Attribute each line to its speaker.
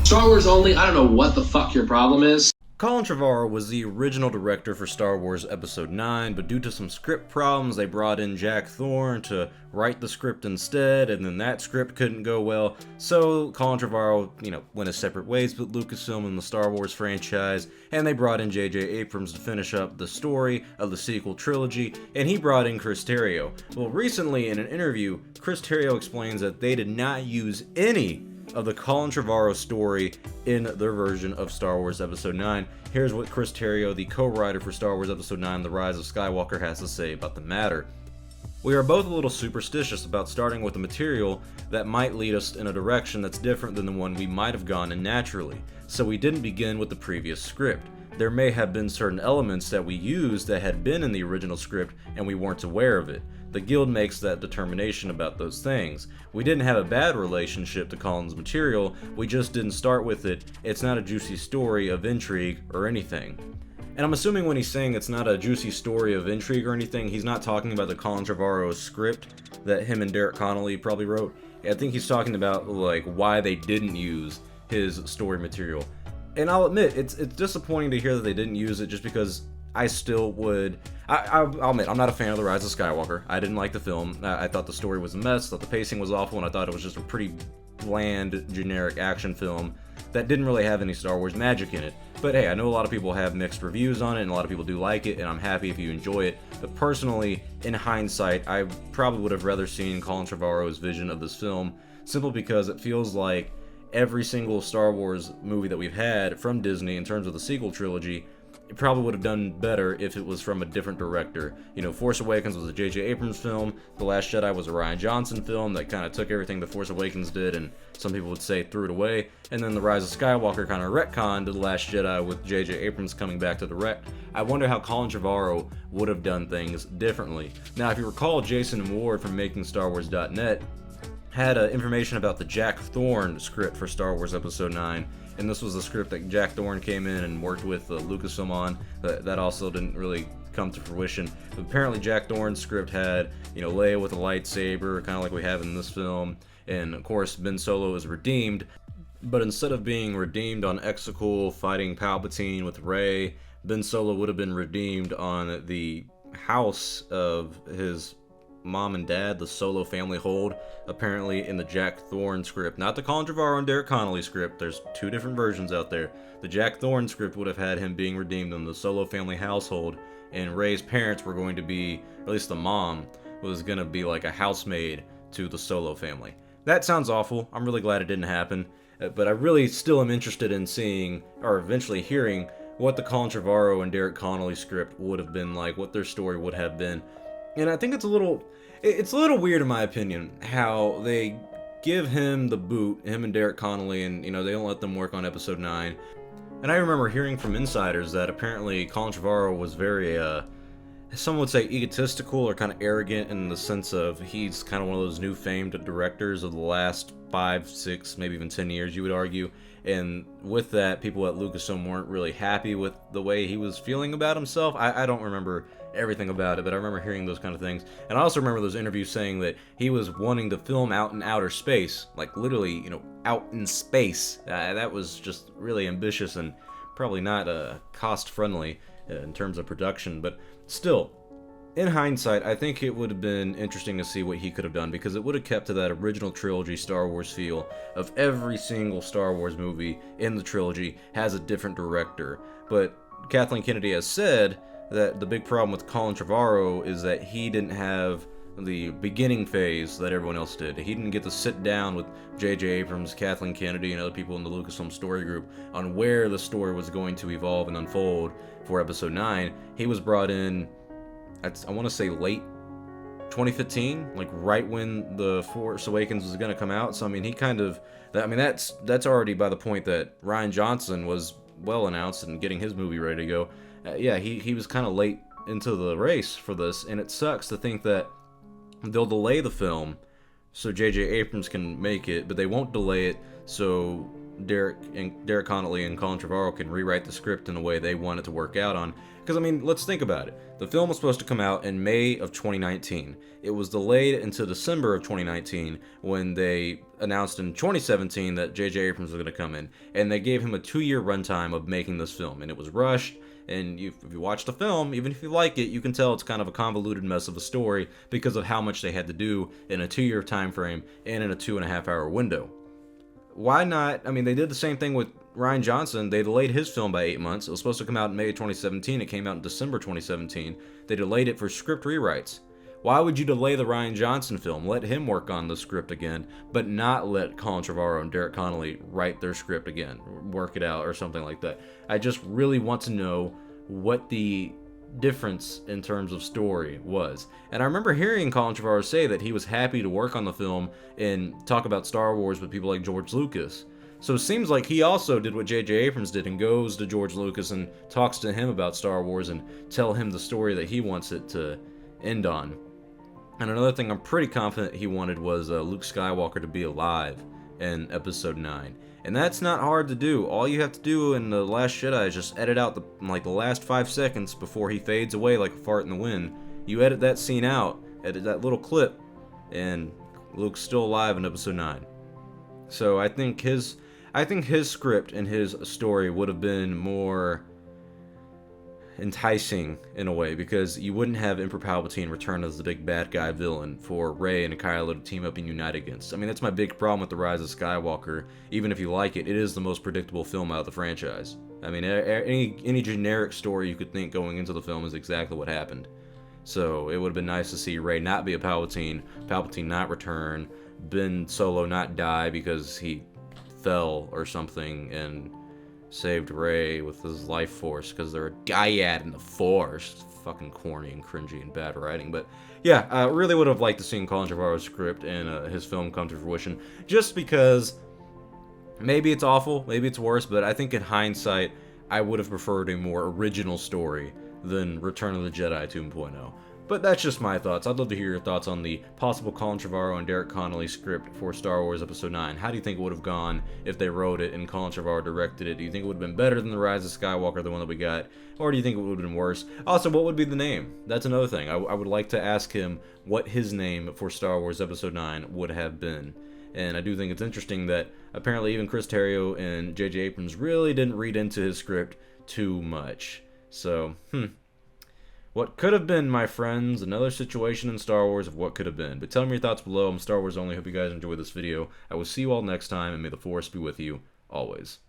Speaker 1: Star Wars only, I don't know what the fuck your problem is.
Speaker 2: Colin Trevorrow was the original director for Star Wars Episode 9, but due to some script problems, they brought in Jack Thorne to write the script instead, and then that script couldn't go well, so Colin Trevorrow, went his separate ways with Lucasfilm and the Star Wars franchise, and they brought in J.J. Abrams to finish up the story of the sequel trilogy, and he brought in Chris Terrio. Well, recently in an interview, Chris Terrio explains that they did not use any of the Colin Trevorrow story in their version of Star Wars Episode 9. Here's what Chris Terrio, the co-writer for Star Wars Episode 9, The Rise of Skywalker, has to say about the matter. We are both a little superstitious about starting with a material that might lead us in a direction that's different than the one we might have gone in naturally, so we didn't begin with the previous script. There may have been certain elements that we used that had been in the original script and we weren't aware of it. The Guild makes that determination about those things. We didn't have a bad relationship to Colin's material, we just didn't start with it. It's not a juicy story of intrigue or anything. And I'm assuming when he's saying it's not a juicy story of intrigue or anything, he's not talking about the Colin Trevorrow script that him and Derek Connolly probably wrote. I think he's talking about why they didn't use his story material. And I'll admit, it's disappointing to hear that they didn't use it, just because I still would. I'll admit, I'm not a fan of The Rise of Skywalker. I didn't like the film. I thought the story was a mess, thought the pacing was awful, and I thought it was just a pretty bland, generic action film that didn't really have any Star Wars magic in it. But hey, I know a lot of people have mixed reviews on it, and a lot of people do like it, and I'm happy if you enjoy it. But personally, in hindsight, I probably would have rather seen Colin Trevorrow's vision of this film, simply because it feels like every single Star Wars movie that we've had from Disney in terms of the sequel trilogy, it probably would have done better if it was from a different director. Force Awakens was a J.J. Abrams film, The Last Jedi was a Rian Johnson film that kind of took everything The Force Awakens did and some people would say threw it away, and then The Rise of Skywalker kind of retconned The Last Jedi with J.J. Abrams coming back to direct. I wonder how Colin Trevorrow would have done things differently. Now, if you recall, Jason Ward from MakingStarWars.net had information about the Jack Thorne script for Star Wars Episode 9, and this was the script that Jack Thorne came in and worked with Lucasfilm on. That also didn't really come to fruition. But apparently Jack Thorne's script had, Leia with a lightsaber, kind of like we have in this film, and of course Ben Solo is redeemed, but instead of being redeemed on Exegol fighting Palpatine with Rey, Ben Solo would have been redeemed on the house of his mom and dad, the Solo family hold, apparently in the Jack Thorne script. Not the Colin Trevorrow and Derek Connolly script, there's two different versions out there. The Jack Thorne script would have had him being redeemed in the Solo family household, and Rey's parents were going to be, or at least the mom, was going to be like a housemaid to the Solo family. That sounds awful. I'm really glad it didn't happen, but I really still am interested in seeing, or eventually hearing, what the Colin Trevorrow and Derek Connolly script would have been like, what their story would have been. And I think it's a little weird in my opinion how they give him the boot, him and Derek Connolly, and they don't let them work on Episode 9. And I remember hearing from insiders that apparently Colin Trevorrow was very, some would say egotistical or kind of arrogant, in the sense of he's kind of one of those new famed directors of the last 5, 6, maybe even 10 years, you would argue. And with that, people at Lucasfilm weren't really happy with the way he was feeling about himself. I don't remember everything about it, but I remember hearing those kind of things. And I also remember those interviews saying that he was wanting to film out in outer space, like literally, out in space. That was just really ambitious and probably not cost-friendly in terms of production, but still, in hindsight, I think it would have been interesting to see what he could have done, because it would have kept to that original trilogy Star Wars feel of every single Star Wars movie in the trilogy has a different director. But Kathleen Kennedy has said that the big problem with Colin Trevorrow is that he didn't have the beginning phase that everyone else did. He didn't get to sit down with J.J. Abrams, Kathleen Kennedy, and other people in the Lucasfilm story group on where the story was going to evolve and unfold for Episode 9. He was brought in, I want to say late 2015, like right when The Force Awakens was going to come out. So I mean, he kind of, that's already by the point that Rian Johnson was well announced and getting his movie ready to go. He was kind of late into the race for this, and it sucks to think that they'll delay the film so J.J. Abrams can make it, but they won't delay it so Derek Connolly and Colin Trevorrow can rewrite the script in a way they want it to work out on. Because, I mean, let's think about it. The film was supposed to come out in May of 2019. It was delayed until December of 2019 when they announced in 2017 that J.J. Abrams was going to come in. And they gave him a 2-year runtime of making this film. And it was rushed. And if you watch the film, even if you like it, you can tell it's kind of a convoluted mess of a story because of how much they had to do in a 2-year time frame and in a 2.5-hour window. Why not? I mean, they did the same thing with Rian Johnson. They delayed his film by 8 months. It was supposed to come out in May 2017. It came out in December 2017. They delayed it for script rewrites. Why would you delay the Rian Johnson film? Let him work on the script again, but not let Colin Trevorrow and Derek Connolly write their script again, work it out, or something like that. I just really want to know what the difference in terms of story was. And I remember hearing Colin Trevorrow say that he was happy to work on the film and talk about Star Wars with people like George Lucas. So it seems like he also did what J.J. Abrams did and goes to George Lucas and talks to him about Star Wars and tell him the story that he wants it to end on. And another thing I'm pretty confident he wanted was Luke Skywalker to be alive in Episode 9. And that's not hard to do. All you have to do in The Last Jedi is just edit out the last 5 seconds before he fades away like a fart in the wind. You edit that scene out, edit that little clip, and Luke's still alive in Episode 9. So I think his script and his story would have been more enticing in a way, because you wouldn't have Emperor Palpatine return as the big bad guy villain for Rey and Kylo to team up and unite against. I mean, that's my big problem with The Rise of Skywalker. Even if you like it, it is the most predictable film out of the franchise. I mean, any generic story you could think going into the film is exactly what happened. So it would have been nice to see Rey not be a Palpatine not return, Ben Solo not die because he fell or something, and saved Rey with his life force because they're a dyad in the Force. Fucking corny and cringy and bad writing. But yeah, I really would have liked to see Colin Trevorrow's script and his film come to fruition, just because maybe it's awful, maybe it's worse, but I think in hindsight I would have preferred a more original story than Return of the Jedi 2.0. But that's just my thoughts. I'd love to hear your thoughts on the possible Colin Trevorrow and Derek Connolly script for Star Wars Episode 9. How do you think it would have gone if they wrote it and Colin Trevorrow directed it? Do you think it would have been better than The Rise of Skywalker, the one that we got? Or do you think it would have been worse? Also, what would be the name? That's another thing. I would like to ask him what his name for Star Wars Episode 9 would have been. And I do think it's interesting that apparently even Chris Terrio and J.J. Abrams really didn't read into his script too much. So, what could have been, my friends, another situation in Star Wars of what could have been. But tell me your thoughts below. I'm Star Wars Only. Hope you guys enjoyed this video. I will see you all next time, and may the Force be with you always.